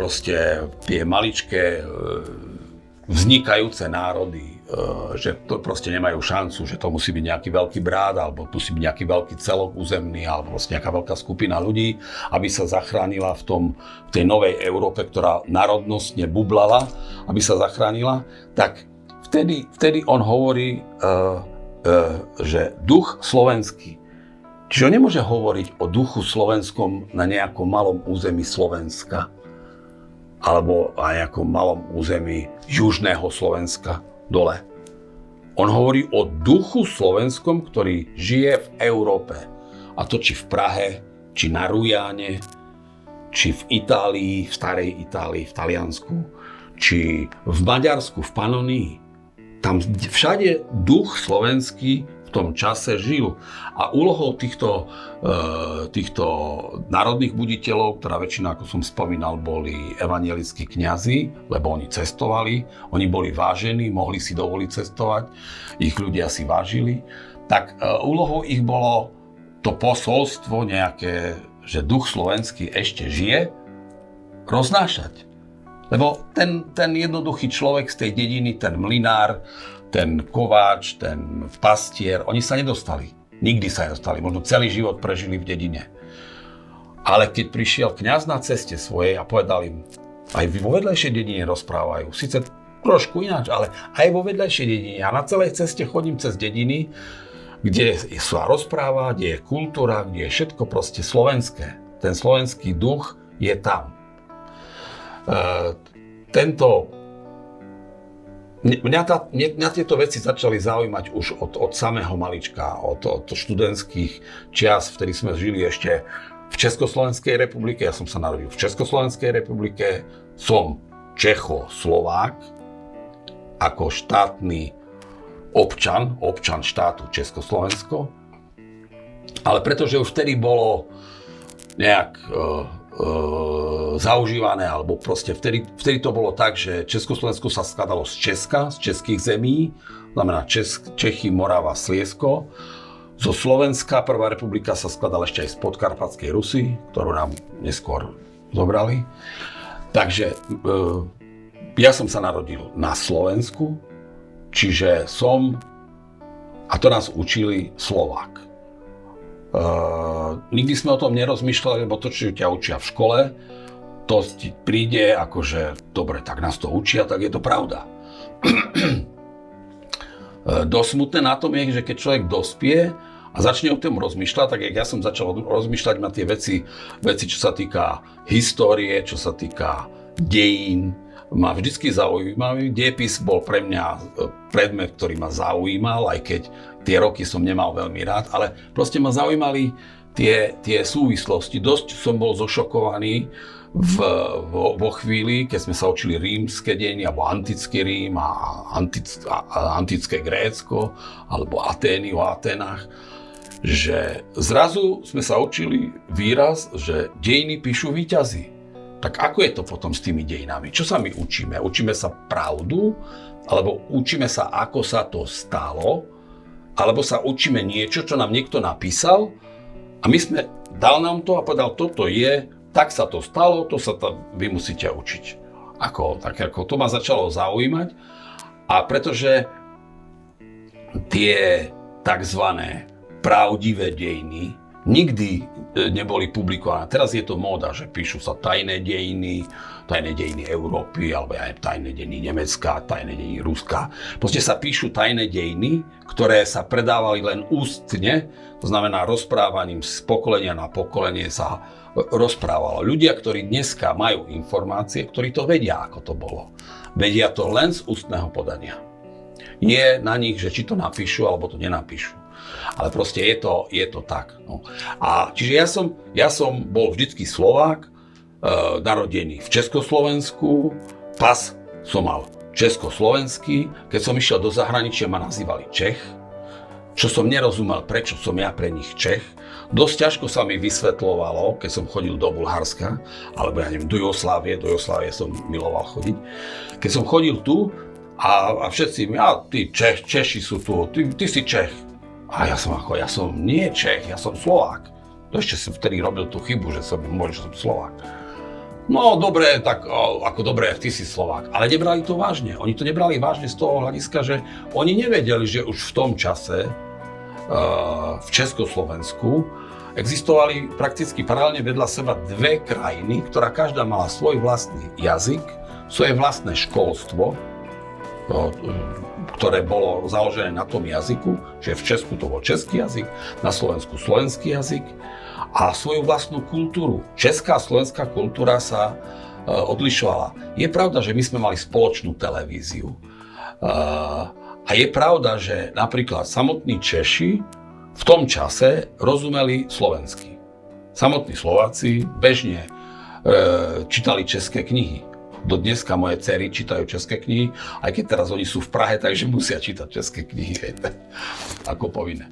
proste tie maličké vznikajúce národy, že to proste nemajú šancu, že to musí byť nejaký veľký brat, alebo musí byť nejaký veľký celok územný, alebo proste nejaká veľká skupina ľudí, aby sa zachránila v tej novej Európe, ktorá národnostne bublala, aby sa zachránila, tak vtedy on hovorí, že duch slovenský. Čiže on nemôže hovoriť o duchu slovenskom na nejakom malom území Slovenska alebo na nejakom malom území južného Slovenska dole. On hovorí o duchu slovenskom, ktorý žije v Európe. A to či v Prahe, či na Rujáne, či v Itálii, v starej Itálii, v Taliansku, či v Maďarsku, v Panonii. Tam všade duch slovenský v tom čase žil. A úlohou týchto národných buditeľov, ktorá väčšina, ako som spomínal, boli evanjelickí kňazi, lebo oni cestovali, oni boli vážení, mohli si dovoliť cestovať, ich ľudia si vážili, tak úlohou ich bolo to posolstvo nejaké, že duch slovenský ešte žije, roznášať. Lebo ten jednoduchý človek z tej dediny, ten mlynár, ten kováč, ten pastier, oni sa nedostali. Nikdy sa nedostali. Možno celý život prežili v dedine. Ale keď prišiel kňaz na ceste svojej a povedal im, aj vo vedľajšej dedine rozprávajú, síce trošku ináč, ale aj vo vedľajšej dedine. Ja na celej ceste chodím cez dediny, kde sa rozpráva, kde je kultúra, kde je všetko proste slovenské. Ten slovenský duch je tam. Mňa tieto veci začali zaujímať už od samého malička, od študentských čias, vtedy sme žili ešte v Československej republike. Ja som sa narodil v Československej republike, som Čechoslovák ako štátny občan štátu Československo, ale pretože už vtedy bolo nejak zaužívané, alebo proste vtedy to bolo tak, že Československo sa skladalo z Česka, z českých zemí, znamená Čechy, Morava, Sliesko. Zo Slovenska prvá republika sa skladala ešte aj z Podkarpatskej Rusy, ktorú nám neskôr zobrali. Takže ja som sa narodil na Slovensku, čiže a to nás učili Slovák. Nikdy sme o tom nerozmýšľali, lebo to, čo ťa učia v škole, to ti príde akože, dobre, tak nás to učia, tak je to pravda. Dosmutné na tom je, že keď človek dospie a začne o tom rozmýšľať, tak jak ja som začal rozmýšľať na tie veci, čo sa týka histórie, čo sa týka dejín, ma vždycky zaujímavý. Dejepis bol pre mňa predmet, ktorý ma zaujímal, aj keď tie roky som nemal veľmi rád, ale proste ma zaujímali tie súvislosti. Dosť som bol zošokovaný vo chvíli, keď sme sa učili rímske dejiny, alebo antický Rím a antické Grécko, alebo Atény o Aténach, že zrazu sme sa učili výraz, že dejiny píšu víťazi. Tak ako je to potom s tými dejinami? Čo sa my učíme? Učíme sa pravdu? Alebo učíme sa, ako sa to stalo? Alebo sa učíme niečo, čo nám niekto napísal? A dal nám to a povedal, toto je, tak sa to stalo, vy musíte učiť. Tak to ma začalo zaujímať. A pretože tie takzvané pravdivé dejiny nikdy neboli publikované. Teraz je to móda, že píšu sa tajné dejiny Európy, alebo aj tajné dejiny Nemecka, tajné dejiny Ruska. Proste sa píšu tajné dejiny, ktoré sa predávali len ústne, to znamená rozprávaním z pokolenia na pokolenie sa rozprávalo. Ľudia, ktorí dneska majú informácie, ktorí to vedia, ako to bolo. Vedia to len z ústneho podania. Je na nich, že či to napíšu, alebo to nenapíšu. Ale proste je to tak. No. A čiže ja som bol vždycky Slovák, narodený v Československu, pas som mal československý, keď som išiel do zahraničia, ma nazývali Čech, čo som nerozumel, prečo som ja pre nich Čech. Dosť ťažko sa mi vysvetľovalo, keď som chodil do Bulharska, alebo ja neviem, do Jugoslávie som miloval chodiť. Keď som chodil tu a všetci mi, Češi sú tu, ty si Čech. A ja som nie Čech, ja som Slovák. To ešte som vtedy robil tú chybu, že som Slovák. No dobre, tak ako dobre, ty si Slovák. Ale nebrali to vážne. Oni to nebrali vážne z toho hľadiska, že oni nevedeli, že už v tom čase v Československu existovali prakticky paralelne vedľa seba dve krajiny, ktorá každá mala svoj vlastný jazyk, svoje vlastné školstvo, ktoré bolo založené na tom jazyku, že v Česku to bol český jazyk, na Slovensku slovenský jazyk a svoju vlastnú kultúru. Česká a slovenská kultúra sa odlišovala. Je pravda, že my sme mali spoločnú televíziu. A je pravda, že napríklad samotní Češi v tom čase rozumeli slovensky. Samotní Slováci bežne čítali české knihy. Do dneska moje dcery čítajú české knihy, aj keď teraz oni sú v Prahe, takže musia čítať české knihy, ako povinné.